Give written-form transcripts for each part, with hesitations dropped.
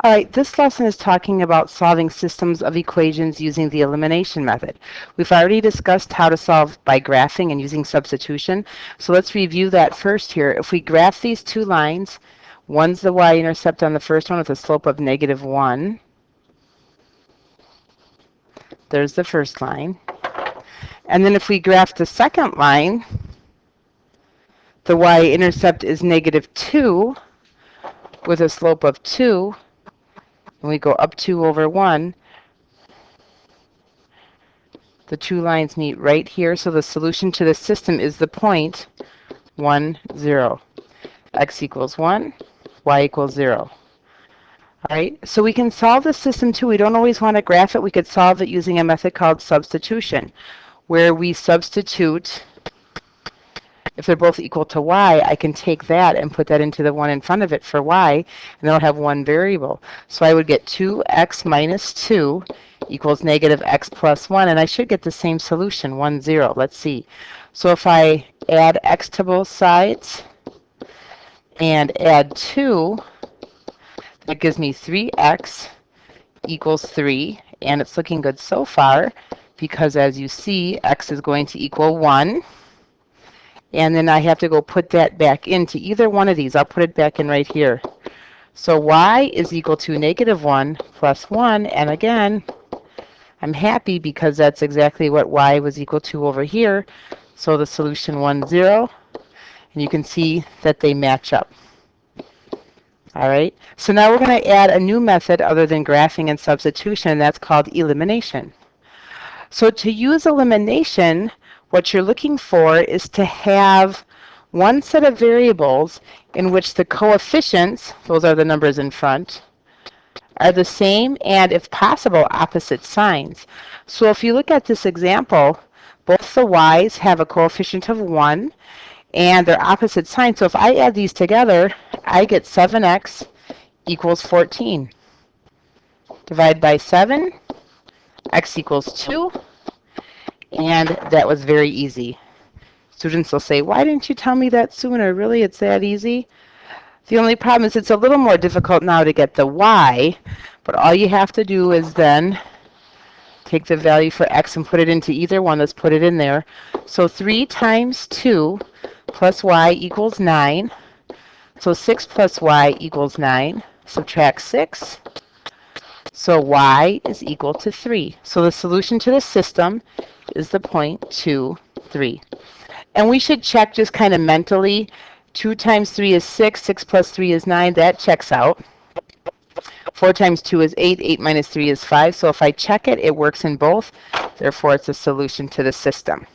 All right, this lesson is talking about solving systems of equations using the elimination method. We've already discussed how to solve by graphing and using substitution. So let's review that first here. If we graph these two lines, one's the y-intercept on the first one with a slope of -1. There's the first line. And then if we graph the second line, the y-intercept is -2 with a slope of 2. And we go up 2 over 1. The two lines meet right here, so the solution to the system is the point 1, 0. X equals 1, y equals 0. All right, so we can solve the system too. We don't always want to graph it. We could solve it using a method called substitution, where we substitute. If they're both equal to y, I can take that and put that into the one in front of it for y, and then I'll have one variable. So I would get 2x minus 2 equals -x plus 1, and I should get the same solution, 1, 0. Let's see. So if I add x to both sides and add 2, that gives me 3x equals 3, and it's looking good so far because, as you see, x is going to equal 1. And then I have to go put that back into either one of these. I'll put it back in right here. So y is equal to -1 plus 1. And again, I'm happy because that's exactly what y was equal to over here. So the solution 1, 0. And you can see that they match up. All right. So now we're going to add a new method other than graphing and substitution, and that's called elimination. So to use elimination, what you're looking for is to have one set of variables in which the coefficients, those are the numbers in front, are the same and, if possible, opposite signs. So if you look at this example, both the y's have a coefficient of 1 and they're opposite signs. So if I add these together, I get 7x equals 14. Divide by 7, x equals 2. And that was very easy. Students will say, why didn't you tell me that sooner? Really, it's that easy? The only problem is it's a little more difficult now to get the y, but all you have to do is then take the value for x and put it into either one. Let's put it in there. So 3 times 2 plus y equals 9. So 6 plus y equals 9. Subtract 6. So y is equal to 3. So the solution to the system is the point 2, 3. And we should check just kind of mentally. 2 times 3 is 6. 6 plus 3 is 9. That checks out. 4 times 2 is 8. 8 minus 3 is 5. So if I check it, it works in both. Therefore, it's a solution to the system.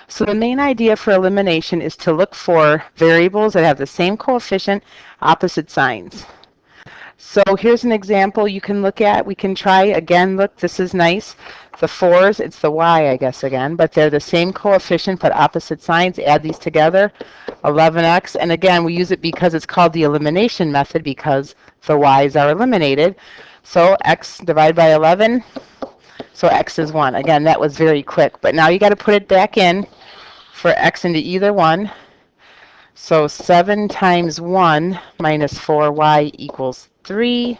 So the main idea for elimination is to look for variables that have the same coefficient, opposite signs. So here's an example you can look at. We can try again. Look, this is nice. The 4s, it's the y, I guess, again, but they're the same coefficient but opposite signs. Add these together, 11x. And again, we use it because it's called the elimination method because the y's are eliminated. So x divided by 11, so x is 1. Again, that was very quick. But now you got to put it back in for x into either one. So 7 times 1 minus 4y equals 3.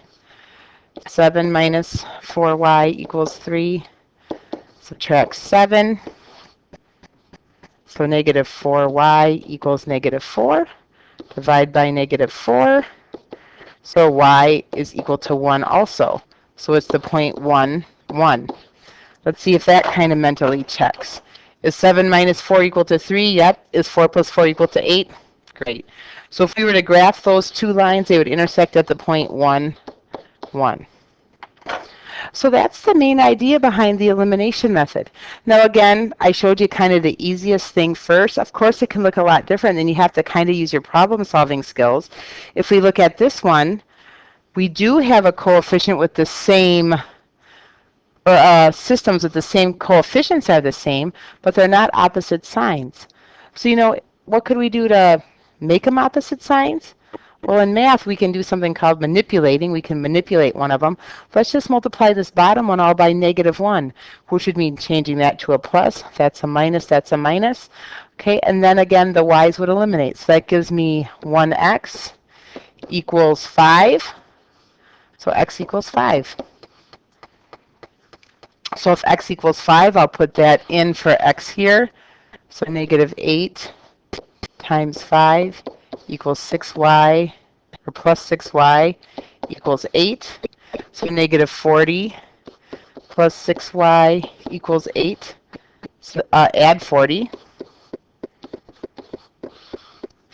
7 minus 4y equals 3. Subtract 7. So negative 4y equals negative 4. Divide by negative 4. So y is equal to 1 also. So it's the point 1, 1. Let's see if that kind of mentally checks. Is 7 minus 4 equal to 3? Yep. Is 4 plus 4 equal to 8? Great. So if we were to graph those two lines, they would intersect at the point 1, 1. So that's the main idea behind the elimination method. Now again, I showed you kind of the easiest thing first. Of course, it can look a lot different, and you have to kind of use your problem-solving skills. If we look at this one, we do have a coefficient with the same, or systems with the same coefficients are the same, but they're not opposite signs. So, you know, what could we do to make them opposite signs? Well, in math, we can do something called manipulating. We can manipulate one of them. Let's just multiply this bottom one all by -1, which would mean changing that to a plus. That's a minus. That's a minus. Okay, and then again, the y's would eliminate. So that gives me 1x equals 5. So x equals 5. So if x equals 5, I'll put that in for x here. So negative 8 times 5 equals 6y, or plus 6y equals 8. So negative 40 plus 6y equals 8. So, add 40.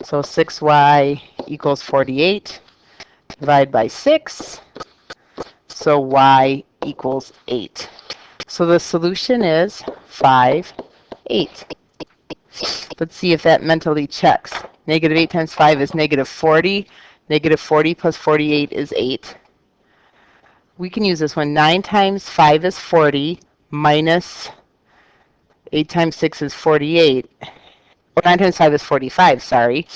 So 6y equals 48. Divide by 6. So y equals 8. So the solution is 5, 8. Let's see if that mentally checks. Negative 8 times 5 is negative 40. Negative 40 plus 48 is 8. We can use this one. 9 times 5 is 40, minus 8 times 6 is 48. Or 9 times 5 is 45, sorry.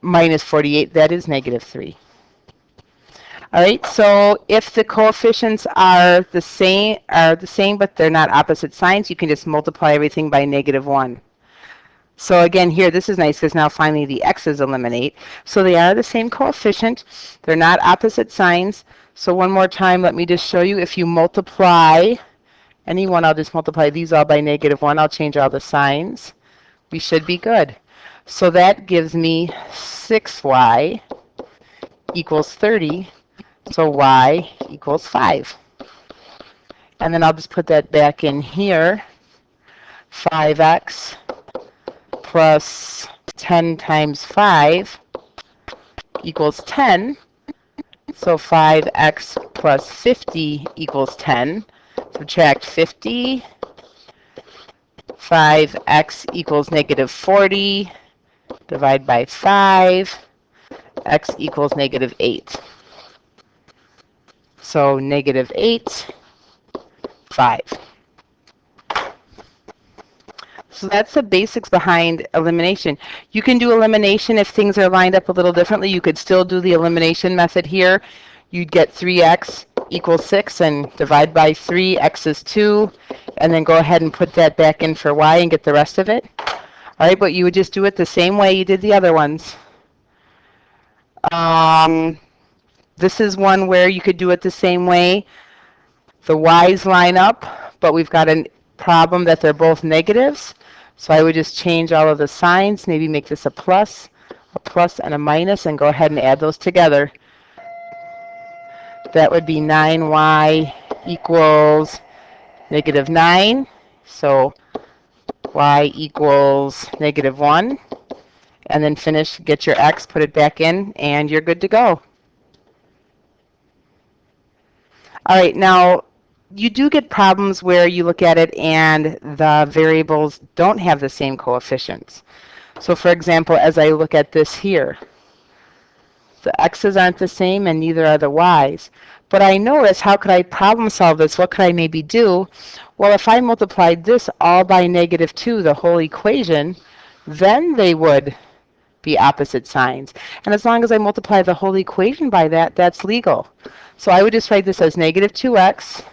Minus 48, that is negative 3. All right, so if the coefficients are the same, but they're not opposite signs, you can just multiply everything by negative 1. So again, here, this is nice because now finally the x's eliminate. So they are the same coefficient. They're not opposite signs. So one more time, let me just show you. If you multiply any one, I'll just multiply these all by negative 1. I'll change all the signs. We should be good. So that gives me 6y equals 30. So y equals 5. And then I'll just put that back in here. 5x plus 10 times 5 equals 10. So 5x plus 50 equals 10. Subtract 50. 5x equals negative 40. Divide by 5. X equals negative 8. So negative 8, 5. So that's the basics behind elimination. You can do elimination if things are lined up a little differently. You could still do the elimination method here. You'd get 3x equals 6 and divide by 3, x is 2, and then go ahead and put that back in for y and get the rest of it. All right, but you would just do it the same way you did the other ones. This is one where you could do it the same way. The y's line up, but we've got a problem that they're both negatives. So I would just change all of the signs, maybe make this a plus and a minus, and go ahead and add those together. That would be 9y equals negative 9. So y equals negative 1. And then finish, get your x, put it back in, and you're good to go. All right, now you do get problems where you look at it and the variables don't have the same coefficients. So for example, as I look at this here, the x's aren't the same and neither are the y's. But I notice, how could I problem solve this? What could I maybe do? Well, if I multiplied this all by negative 2, the whole equation, then they would be opposite signs. And as long as I multiply the whole equation by that, that's legal. So I would just write this as negative 2x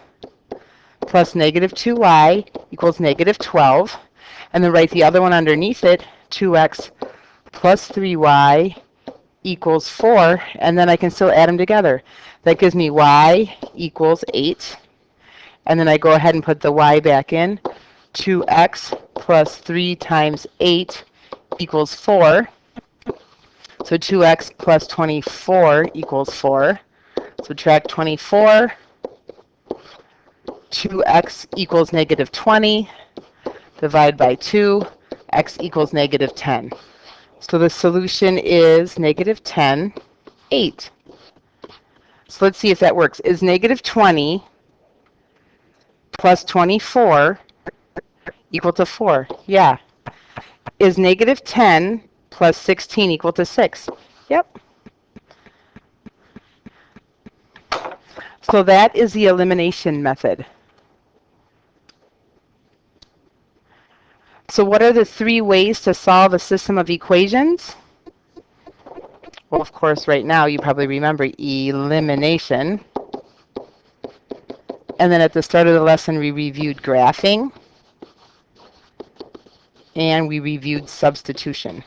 plus negative 2y equals negative 12. And then write the other one underneath it, 2x plus 3y equals 4. And then I can still add them together. That gives me y equals 8. And then I go ahead and put the y back in. 2x plus 3 times 8 equals 4. So 2x plus 24 equals 4. Subtract 24. 2x equals negative 20. Divide by 2. X equals negative 10. So the solution is negative 10, 8. So let's see if that works. Is negative 20 plus 24 equal to 4? Yeah. Is negative 10 plus 16 equal to 6? Yep. So that is the elimination method. So what are the 3 ways to solve a system of equations? Well, of course, right now you probably remember elimination. And then at the start of the lesson, we reviewed graphing. And we reviewed substitution.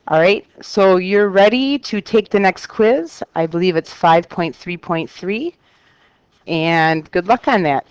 All right, so you're ready to take the next quiz. I believe it's 5.3.3, and good luck on that.